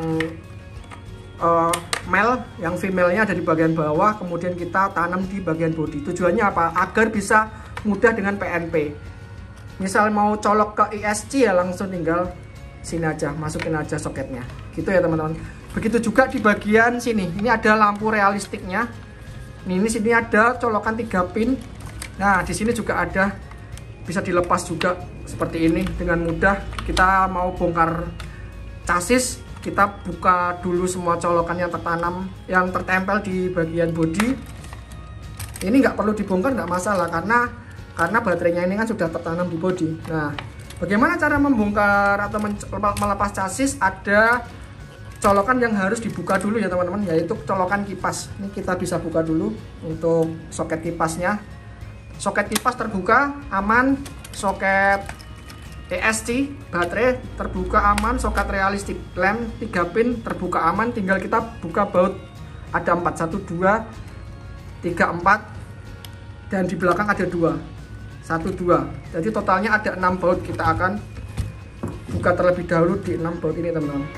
male, yang female-nya ada di bagian bawah, kemudian kita tanam di bagian bodi. Tujuannya apa? Agar bisa mudah dengan PNP. Misal mau colok ke ISC ya langsung tinggal sini aja, masukin aja soketnya. Gitu ya teman-teman. Begitu juga di bagian sini. Ini ada lampu realistiknya. Ini sini ada colokan 3 pin. Nah, di sini juga ada, bisa dilepas juga seperti ini dengan mudah. Kita mau bongkar chassis, kita buka dulu semua colokan yang tertanam, yang tertempel di bagian bodi. Ini nggak perlu dibongkar, nggak masalah karena baterainya ini kan sudah tertanam di bodi. Nah, bagaimana cara membongkar atau melepas chassis? Ada colokan yang harus dibuka dulu ya teman-teman, yaitu colokan kipas. Ini kita bisa buka dulu untuk soket kipasnya. Soket kipas terbuka aman, soket ESC baterai terbuka aman, soket realistik lamp 3 pin terbuka aman. Tinggal kita buka baut, ada 4, 1, 2, 3, 4, dan di belakang ada 2, 1, 2. Jadi totalnya ada 6 baut. Kita akan buka terlebih dahulu di 6 baut ini teman-teman.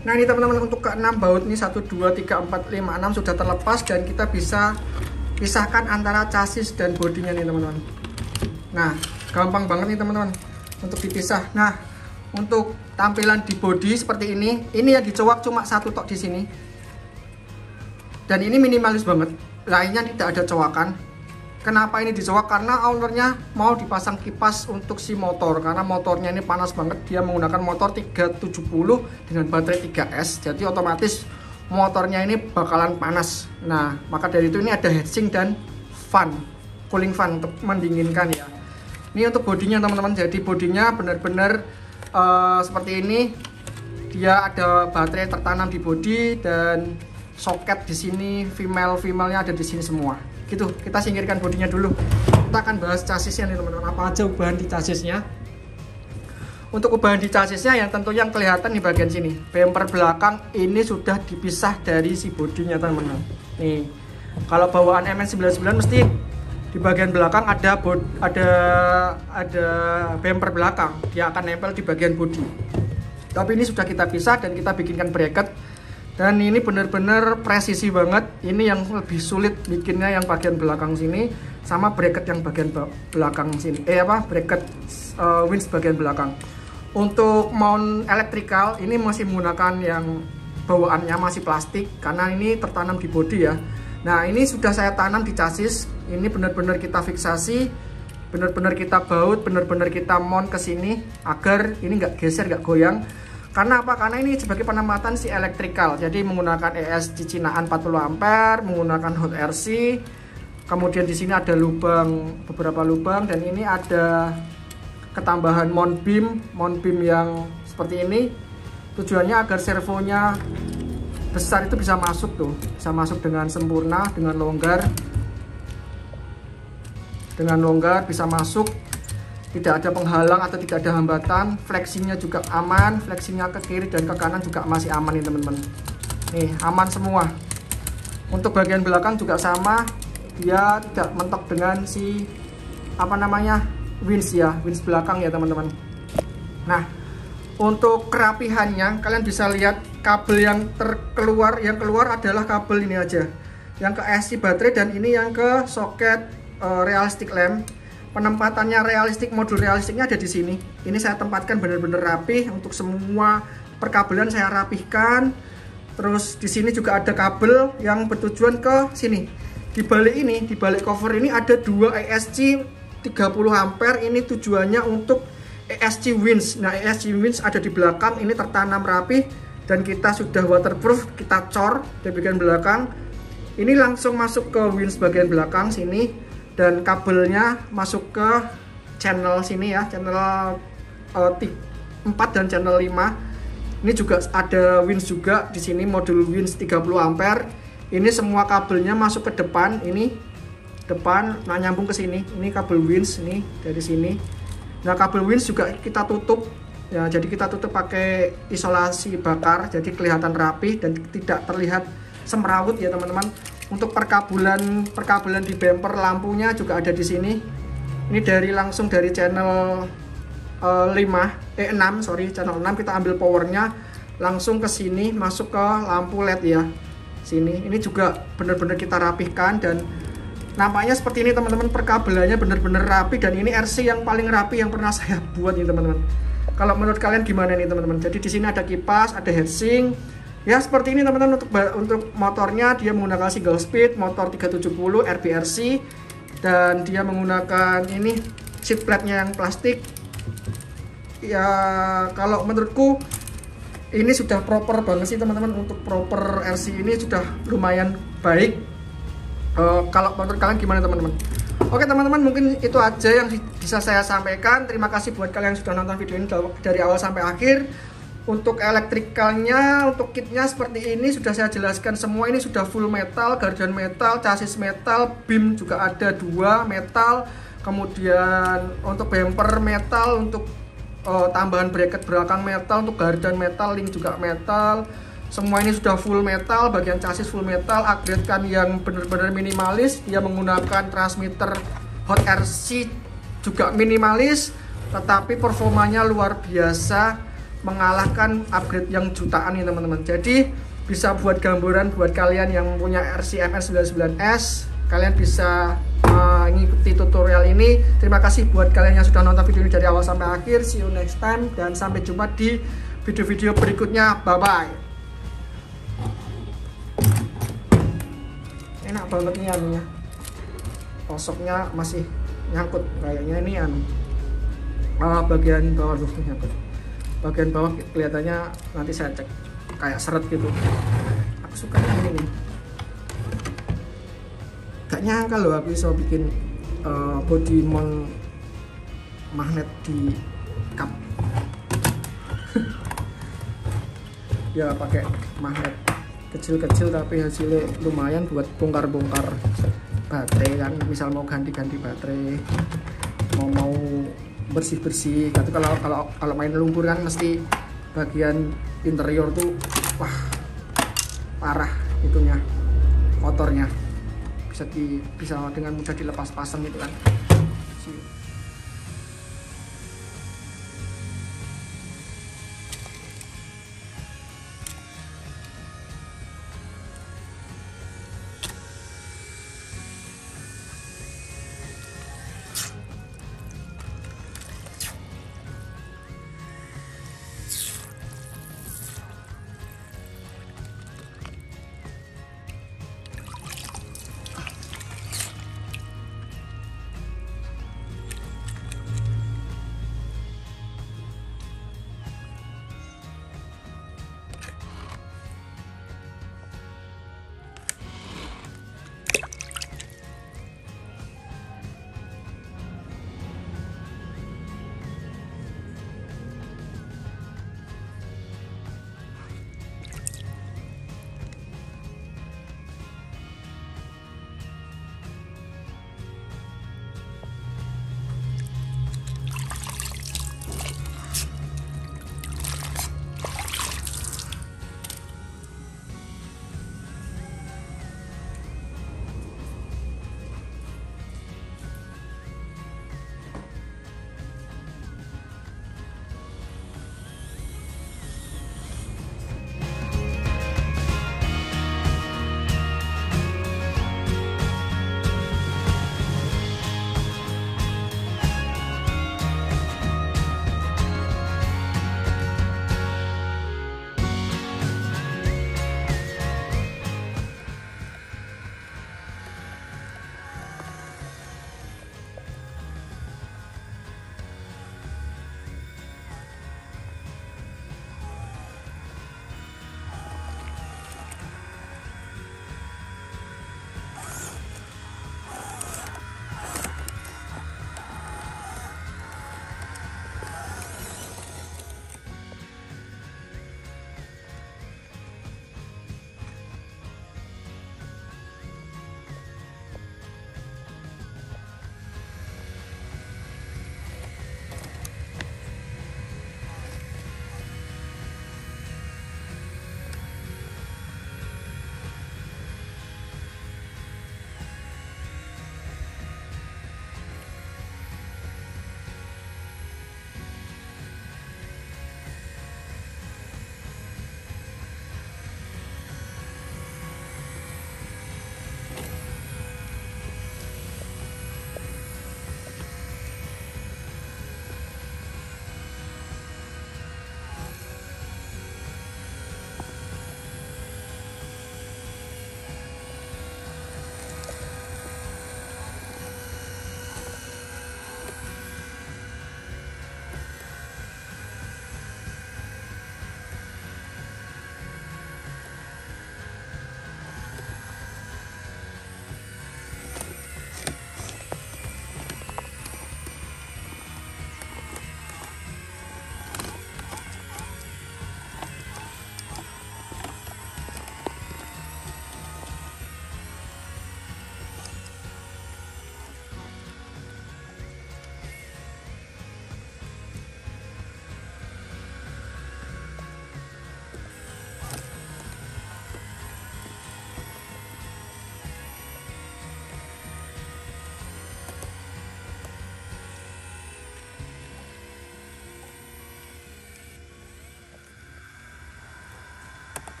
Nah, ini teman-teman, untuk ke 6 baut ini 1, 2, 3, 4, 5, 6 sudah terlepas dan kita bisa pisahkan antara chassis dan bodinya nih teman-teman. Nah, gampang banget nih teman-teman untuk dipisah. Nah, untuk tampilan di bodi seperti ini yang dicowak cuma 1 tok di sini. Dan ini minimalis banget, lainnya tidak ada cowakan. Kenapa ini dicowak? Karena ownernya mau dipasang kipas untuk si motor, karena motornya ini panas banget. Dia menggunakan motor 370 dengan baterai 3S, jadi otomatis motornya ini bakalan panas. Nah, maka dari itu ini ada heatsink dan fan, cooling fan untuk mendinginkan ya. Ini untuk bodinya teman-teman. Jadi bodinya benar-benar seperti ini. Dia ada baterai tertanam di bodi dan soket di sini, female-nya ada di sini semua. Gitu, kita singkirkan bodinya dulu. Kita akan bahas chassisnya nih teman-teman, apa aja ubahan di chassisnya. Untuk ubahan di chassisnya yang tentu yang kelihatan di bagian sini, bumper belakang ini sudah dipisah dari si bodinya teman-teman. Nih, kalau bawaan MN99 mesti di bagian belakang ada bumper belakang, dia akan nempel di bagian bodi. Tapi ini sudah kita pisah dan kita bikinkan bracket Dan ini bener-bener presisi banget. Ini yang lebih sulit bikinnya yang bagian belakang sini sama bracket yang bagian belakang sini. Bracket winch bagian belakang. Untuk mount elektrikal ini masih menggunakan yang bawaannya masih plastik karena ini tertanam di bodi ya. Nah, ini sudah saya tanam di chassis. Ini benar-benar kita fiksasi, benar-benar kita baut, benar-benar kita mount ke sini agar ini nggak geser, nggak goyang. Karena apa? Karena ini sebagai penempatan si elektrikal. Jadi menggunakan ES cicinaan 40 ampere, menggunakan hot RC. Kemudian di sini ada lubang, beberapa lubang, dan ini ada ketambahan mount beam yang seperti ini. Tujuannya agar servonya besar itu bisa masuk tuh, bisa masuk dengan sempurna, dengan longgar. Dengan longgar bisa masuk. Tidak ada penghalang atau tidak ada hambatan. Fleksinya juga aman, fleksinya ke kiri dan ke kanan juga masih aman nih teman-teman. Nih, aman semua. Untuk bagian belakang juga sama, dia tidak mentok dengan si winch ya, winch belakang ya teman-teman. Nah, untuk kerapihannya kalian bisa lihat kabel yang keluar adalah kabel ini aja, yang ke IC baterai, dan ini yang ke soket realistic lamp. Penempatannya realistik, modul realistiknya ada di sini. Ini saya tempatkan benar-benar rapih. Untuk semua perkabelan saya rapihkan. Terus di sini juga ada kabel yang bertujuan ke sini. Di balik cover ini ada dua ESC 30 ampere. Ini tujuannya untuk ESC winch. Nah, ESC winch ada di belakang. Ini tertanam rapih dan kita sudah waterproof. Kita cor di bagian belakang. Ini langsung masuk ke winch bagian belakang sini. Dan kabelnya masuk ke channel sini ya, channel 4 dan channel 5. Ini juga ada winch juga di sini, modul winch 30 ampere. Ini semua kabelnya masuk ke depan, ini depan, nah nyambung ke sini. Ini kabel winch ini dari sini. Nah, kabel winch juga kita tutup ya, jadi kita tutup pakai isolasi bakar, jadi kelihatan rapi dan tidak terlihat semrawut ya teman-teman. Untuk perkabelan di bumper lampunya juga ada di sini. Ini langsung dari channel 6 channel 6 kita ambil powernya langsung ke sini, masuk ke lampu LED ya. Sini. Ini juga benar-benar kita rapihkan dan nampaknya seperti ini teman-teman, perkabelannya benar-benar rapi dan ini RC yang paling rapi yang pernah saya buat nih teman-teman. Kalau menurut kalian gimana nih teman-teman? Jadi di sini ada kipas, ada heatsink. Ya seperti ini teman-teman. Untuk motornya dia menggunakan single speed motor 370 RBRC dan dia menggunakan ini seat plate-nya yang plastik. Ya kalau menurutku ini sudah proper banget sih teman-teman. Untuk proper RC ini sudah lumayan baik. Kalau menurut kalian gimana teman-teman? Oke teman-teman, mungkin itu aja yang bisa saya sampaikan. Terima kasih buat kalian yang sudah nonton video ini dari awal sampai akhir. Untuk elektrikalnya, untuk kitnya seperti ini sudah saya jelaskan semua. Ini sudah full metal, gardan metal, chassis metal, beam juga ada 2 metal. Kemudian untuk bumper metal, untuk tambahan bracket belakang metal, untuk gardan metal, link juga metal. Semua ini sudah full metal, bagian chassis full metal. Upgrade-kan yang benar-benar minimalis. Dia menggunakan transmitter hot RC juga minimalis, tetapi performanya luar biasa, mengalahkan upgrade yang jutaan nih teman-teman. Jadi bisa buat gambaran buat kalian yang punya RC-MS99S. Kalian bisa mengikuti tutorial ini. Terima kasih buat kalian yang sudah nonton video ini dari awal sampai akhir. See you next time dan sampai jumpa di video-video berikutnya. Bye bye. Enak banget nih anunya, posoknya masih nyangkut kayaknya. Ini bagian bawah tuh nyangkut. Bagian bawah kelihatannya nanti saya cek kayak seret gitu. Aku suka yang ini nih. Gak nyangka loh aku bisa bikin body mount magnet di cup. Ya pakai magnet kecil-kecil tapi hasilnya lumayan buat bongkar-bongkar baterai kan. Misal mau ganti-ganti baterai, mau bersih-bersih gitu. Kalau main lumpur kan mesti bagian interior tuh wah parah itunya, kotornya bisa dengan mudah dilepas pasang gitu kan.